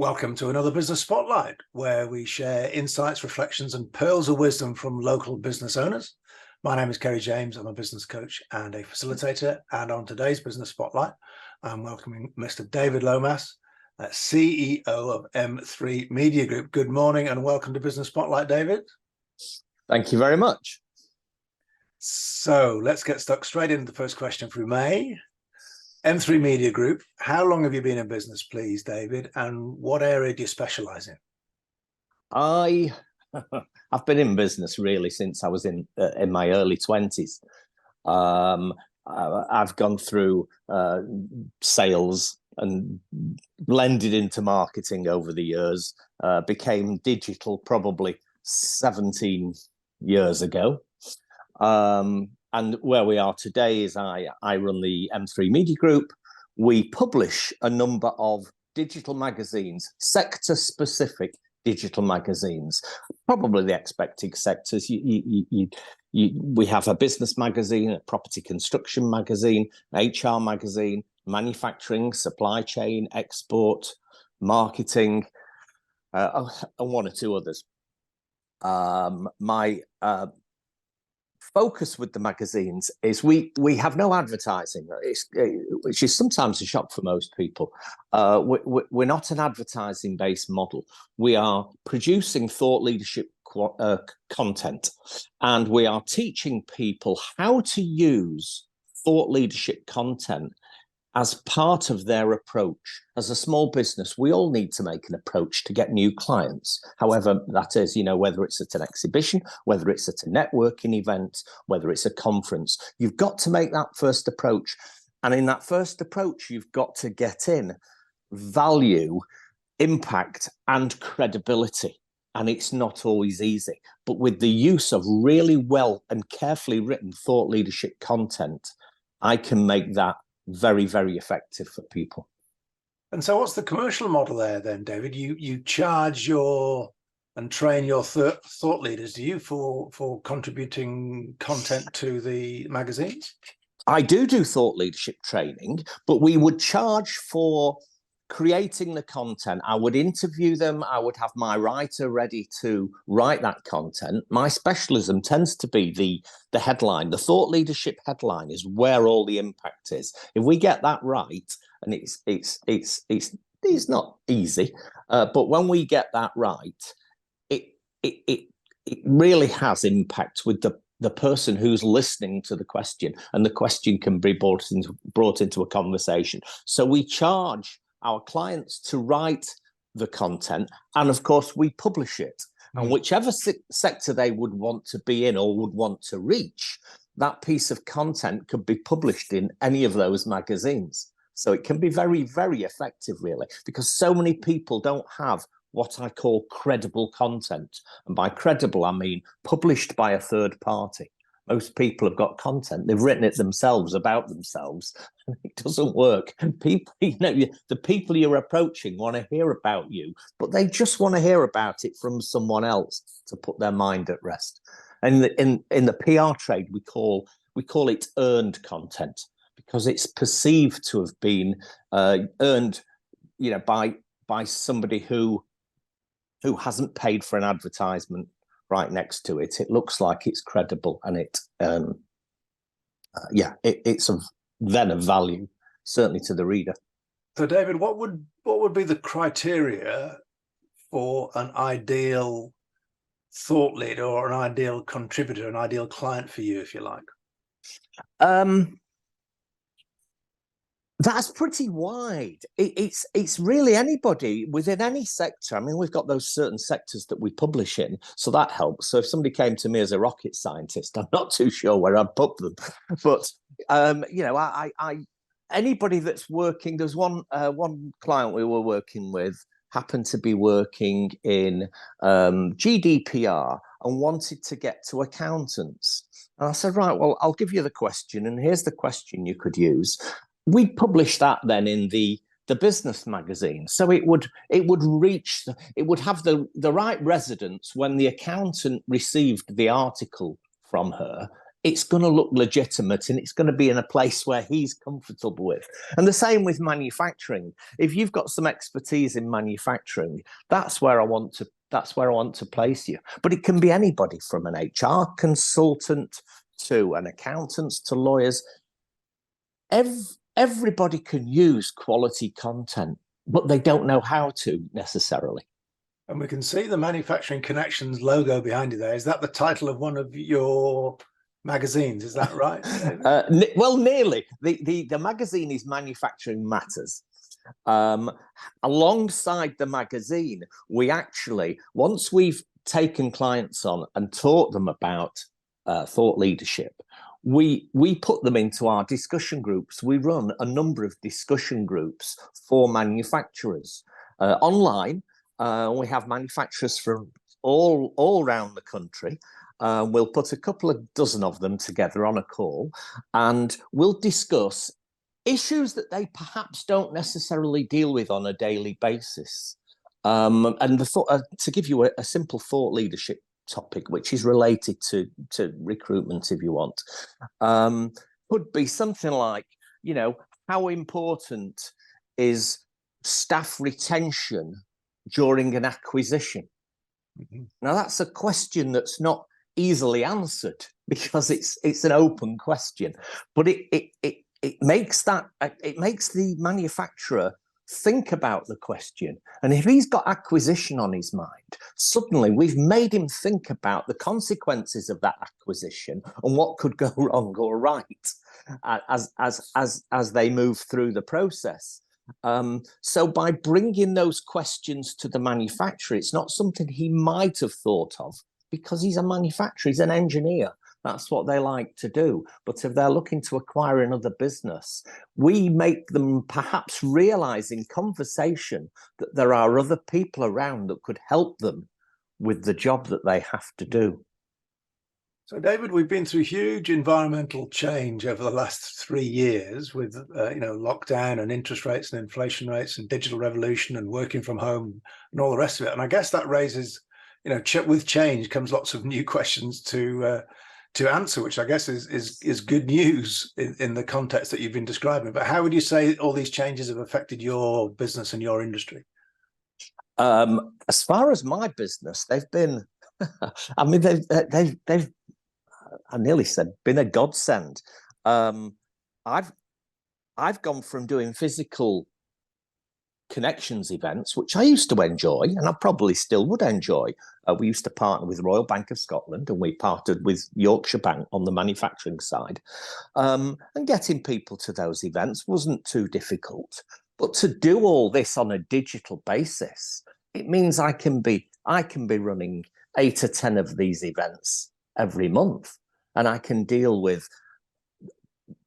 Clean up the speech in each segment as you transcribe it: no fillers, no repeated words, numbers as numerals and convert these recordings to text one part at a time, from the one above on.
Welcome to another Business Spotlight, where we share insights, reflections, and pearls of wisdom from local business owners. My name is Kerry James. I'm a business coach and a facilitator. And on today's Business Spotlight, I'm welcoming Mr. David Lomas, CEO of M3 Media Group. Good morning and welcome to Business Spotlight, David. Thank you very much. So let's get stuck straight into the first question, if we may. M3 Media Group, how long have you been in business, please, David, and what area do you specialise in? I've been in business really since I was in my early 20s. I've gone through sales and blended into marketing over the years, became digital probably 17 years ago. And where we are today is I run the M3 Media Group. We publish a number of digital magazines, sector-specific digital magazines, probably the expected sectors. We have a business magazine, a property construction magazine, HR magazine, manufacturing, supply chain, export, marketing, and one or two others. My focus with the magazines is we have no advertising, which is sometimes a shock for most people. We're not an advertising based model. We are producing thought leadership content, and we are teaching people how to use thought leadership content as part of their approach. As a small business, we all need to make an approach to get new clients. However, that is, whether it's at an exhibition, whether it's at a networking event, whether it's a conference, you've got to make that first approach. And in that first approach, you've got to get in value, impact, and credibility. And it's not always easy. But with the use of really well and carefully written thought leadership content, I can make that very, very effective for people. And so what's the commercial model there then, David? You charge and train your thought leaders, do you, for contributing content to the magazines? I do thought leadership training, but we would charge for creating the content. I would interview them. I would have my writer ready to write that content. My specialism tends to be the headline. The thought leadership headline is where all the impact is. If we get that right, and it's not easy, but when we get that right, it really has impact with the person who's listening to the question, and the question can be brought into a conversation. So we charge our clients to write the content, and of course we publish it. And whichever sector they would want to be in or would want to reach, that piece of content could be published in any of those magazines. So it can be very, very effective, really, because so many people don't have what I call credible content. And by credible, I mean published by a third party. Most people have got content, they've written it themselves about themselves, and it doesn't work. People, the people you're approaching want to hear about you, but they just want to hear about it from someone else to put their mind at rest. And in the PR trade, we call it earned content, because it's perceived to have been earned, by somebody who hasn't paid for an advertisement right next to it. It looks like it's credible, and it's then of value, certainly to the reader. So, David, what would be the criteria for an ideal thought leader or an ideal contributor, an ideal client for you, if you like? That's pretty wide. It's really anybody within any sector. I mean, we've got those certain sectors that we publish in, so that helps. So if somebody came to me as a rocket scientist, I'm not too sure where I'd put them. But anybody that's working. There's one client we were working with happened to be working in GDPR and wanted to get to accountants. And I said, right, well, I'll give you the question, and here's the question you could use. We'd publish that then in the business magazine, so it would have the right resonance when the accountant received the article from her. it's going to look legitimate and it's going to be in a place where he's comfortable with. And the same with manufacturing. If you've got some expertise in manufacturing, that's where I want to place you. But it can be anybody from an HR consultant to an accountant to lawyers. Everybody can use quality content, but they don't know how to necessarily. And we can see the Manufacturing Connections logo behind you there. Is that the title of one of your magazines? Is that right? Well, nearly. The magazine is Manufacturing Matters. Alongside the magazine, we actually, once we've taken clients on and taught them about thought leadership, we put them into our discussion groups. We run a number of discussion groups for manufacturers online. We have manufacturers from all around the country. We'll put a couple of dozen of them together on a call, and we'll discuss issues that they perhaps don't necessarily deal with on a daily basis. And to give you a simple thought leadership topic, which is related to recruitment, if you want, could be something like, how important is staff retention during an acquisition? Mm-hmm. Now, that's a question that's not easily answered because it's an open question, but it makes the manufacturer think about the question. And if he's got acquisition on his mind, suddenly we've made him think about the consequences of that acquisition and what could go wrong or right as they move through the process. So by bringing those questions to the manufacturer, it's not something he might have thought of because he's a manufacturer, he's an engineer. That's what they like to do. But if they're looking to acquire another business, we make them perhaps realize in conversation that there are other people around that could help them with the job that they have to do. So, David, we've been through huge environmental change over the last 3 years with, lockdown and interest rates and inflation rates and digital revolution and working from home and all the rest of it. And I guess that raises, with change comes lots of new questions to answer, which I guess is good news in the context that you've been describing. But how would you say all these changes have affected your business and your industry? As far as my business, they've been, I mean, they've I nearly said been a godsend. I've gone from doing physical connections events, which I used to enjoy, and I probably still would enjoy. We used to partner with Royal Bank of Scotland, and we partnered with Yorkshire Bank on the manufacturing side. And getting people to those events wasn't too difficult. But to do all this on a digital basis, it means I can be running 8 or 10 of these events every month, and I can deal with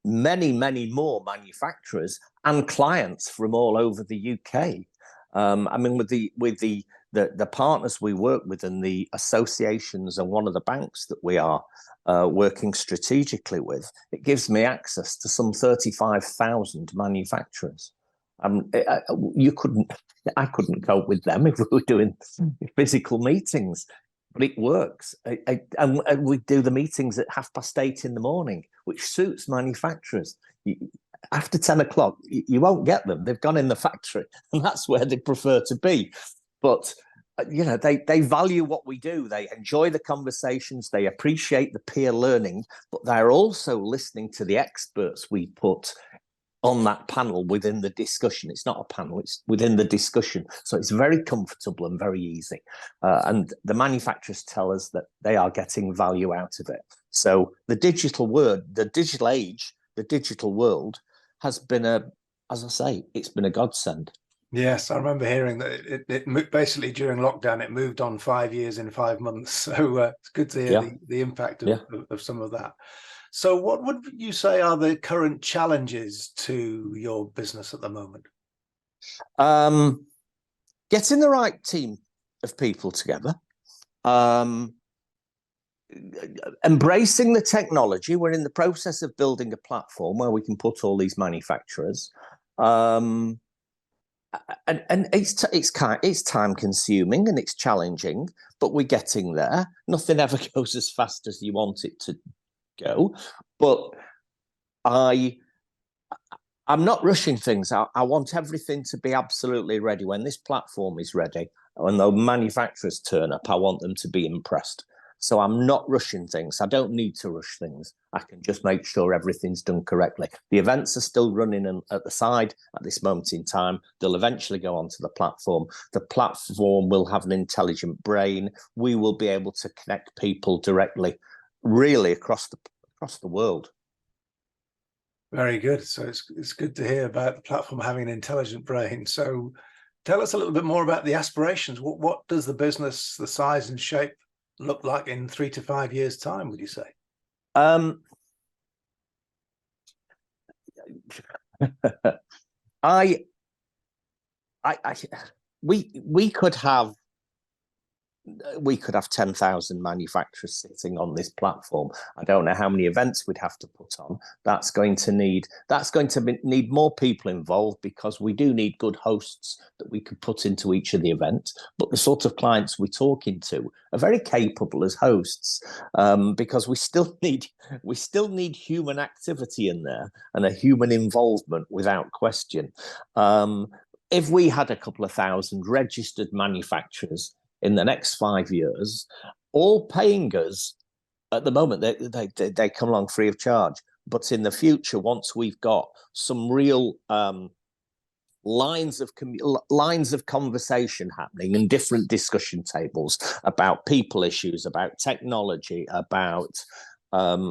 many, many more manufacturers and clients from all over the UK. I mean, with the partners we work with and the associations and one of the banks that we are working strategically with, it gives me access to some 35,000 manufacturers. I couldn't cope with them if we were doing physical meetings. But it works. And we do the meetings at 8:30 in the morning, which suits manufacturers. After 10 o'clock, you won't get them. They've gone in the factory, and that's where they prefer to be. But, they value what we do. They enjoy the conversations. They appreciate the peer learning, but they're also listening to the experts we put on that panel within the discussion. It's not a panel, it's within the discussion. So it's very comfortable and very easy. And the manufacturers tell us that they are getting value out of it. So the digital age, the digital world has been as I say, it's been a godsend. Yes, I remember hearing that it basically during lockdown, it moved on 5 years in 5 months. So it's good to hear the impact of some of that. So what would you say are the current challenges to your business at the moment? Getting the right team of people together, embracing the technology. We're in the process of building a platform where we can put all these manufacturers. And it's time consuming and it's challenging, but we're getting there. Nothing ever goes as fast as you want it to go. But I'm not rushing things. I want everything to be absolutely ready. When this platform is ready, when the manufacturers turn up, I want them to be impressed. So I'm not rushing things. I don't need to rush things. I can just make sure everything's done correctly. The events are still running at the side at this moment in time. They'll eventually go onto the platform. The platform will have an intelligent brain. We will be able to connect people directly, really across the world. Very good. So it's good to hear about the platform having an intelligent brain. So tell us a little bit more about the aspirations. What does the business, the size and shape look like in 3 to 5 years' time, would you say? We could have 10,000 manufacturers sitting on this platform. I don't know how many events we'd have to put on. That's going to need more people involved, because we do need good hosts that we could put into each of the events. But the sort of clients we're talking to are very capable as hosts, because we still need human activity in there and a human involvement without question. If we had a couple of thousand registered manufacturers in the next 5 years, all paying us at the moment, they come along free of charge. But in the future, once we've got some real lines of conversation happening and different discussion tables about people issues, about technology, about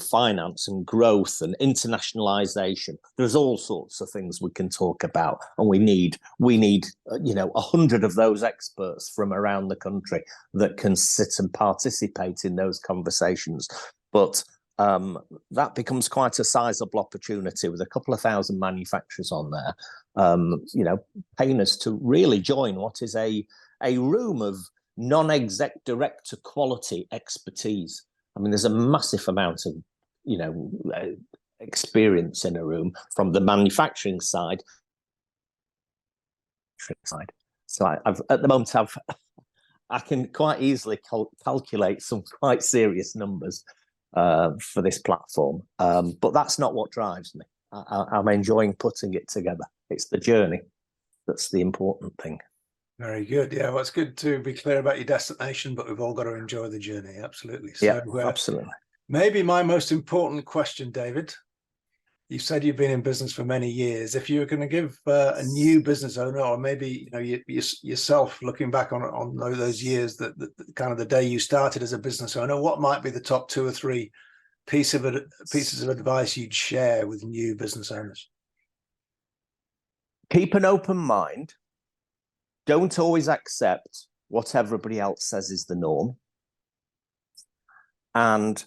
finance and growth and internationalization, there's all sorts of things we can talk about, and we need 100 of those experts from around the country that can sit and participate in those conversations. But that becomes quite a sizable opportunity with a couple of thousand manufacturers on there, paying us to really join what is a room of non-exec director quality expertise. I mean, there's a massive amount of, experience in a room from the manufacturing side. So at the moment, I can quite easily calculate some quite serious numbers for this platform. But that's not what drives me. I'm enjoying putting it together. It's the journey that's the important thing. Very good. Yeah, well, it's good to be clear about your destination, but we've all got to enjoy the journey. Absolutely. So, yeah, absolutely. Maybe my most important question, David, you said you've been in business for many years. If you were going to give a new business owner, or maybe yourself looking back on those years, that kind of the day you started as a business owner, what might be the top 2 or 3 pieces of advice you'd share with new business owners? Keep an open mind. Don't always accept what everybody else says is the norm, and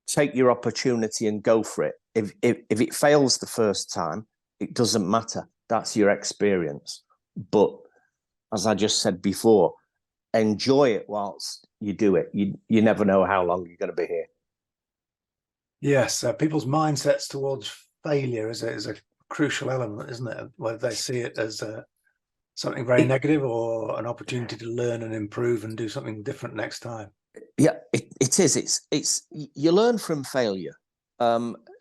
take your opportunity and go for it. If it fails the first time, it doesn't matter. That's your experience. But as I just said before, enjoy it whilst you do it. You never know how long you're going to be here. Yes, people's mindsets towards failure is a crucial element, isn't it? Whether they see it as something very negative or an opportunity to learn and improve and do something different next time. Yeah, it is. It's you learn from failure.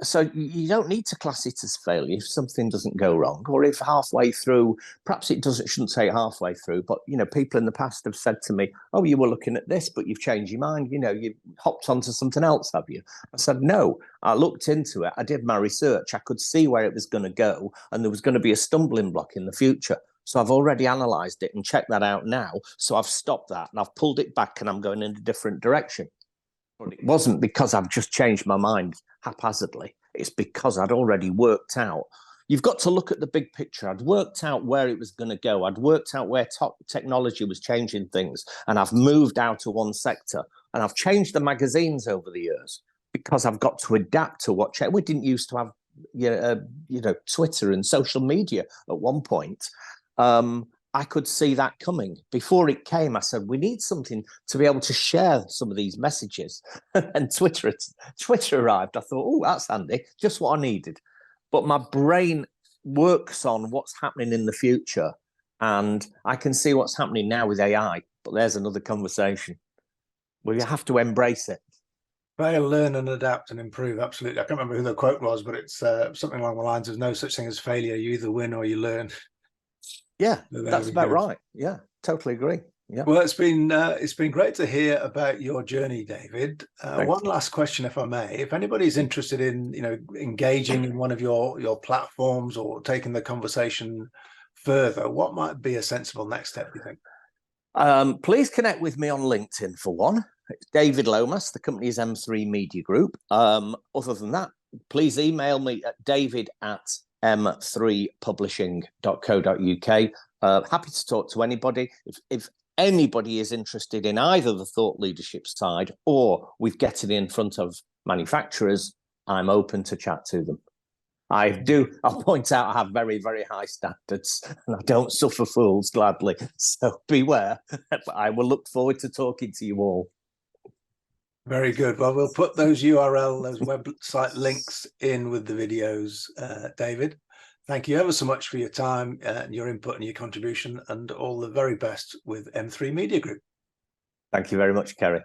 So you don't need to class it as failure if something doesn't go wrong, or if halfway through, perhaps shouldn't say halfway through, but people in the past have said to me, "Oh, you were looking at this, but you've changed your mind. You've hopped onto something else, have you?" I said, "No, I looked into it. I did my research. I could see where it was going to go, and there was going to be a stumbling block in the future. So I've already analysed it and checked that out now. So I've stopped that and I've pulled it back, and I'm going in a different direction." But it wasn't because I've just changed my mind haphazardly. It's because I'd already worked out. You've got to look at the big picture. I'd worked out where it was going to go. I'd worked out where technology was changing things. And I've moved out of one sector. And I've changed the magazines over the years because I've got to adapt to what we didn't used to have, Twitter and social media at one point. I could see that coming. Before it came, I said, we need something to be able to share some of these messages. And Twitter arrived. I thought, oh, that's handy, just what I needed. But my brain works on what's happening in the future. And I can see what's happening now with AI. But there's another conversation. We have to embrace it. Fail, learn and adapt and improve. Absolutely. I can't remember who the quote was, but it's something along the lines of no such thing as failure. You either win or you learn. Yeah, So that's about right. Yeah, totally agree. Yeah. Well, it's been great to hear about your journey, David. One last question, if I may. If anybody's interested in, engaging in one of your platforms or taking the conversation further, what might be a sensible next step, do you think? Please connect with me on LinkedIn for one. It's David Lomas. The company is M3 Media Group. Other than that, please email me at david@m3publishing.co.uk. Happy to talk to anybody. If anybody is interested in either the thought leadership side or with getting in front of manufacturers, I'm open to chat to them. I'll point out I have very, very high standards and I don't suffer fools gladly. So beware. But I will look forward to talking to you all. Very good. Well, we'll put those website links in with the videos, David. Thank you ever so much for your time and your input and your contribution, and all the very best with M3 Media Group. Thank you very much, Kerry.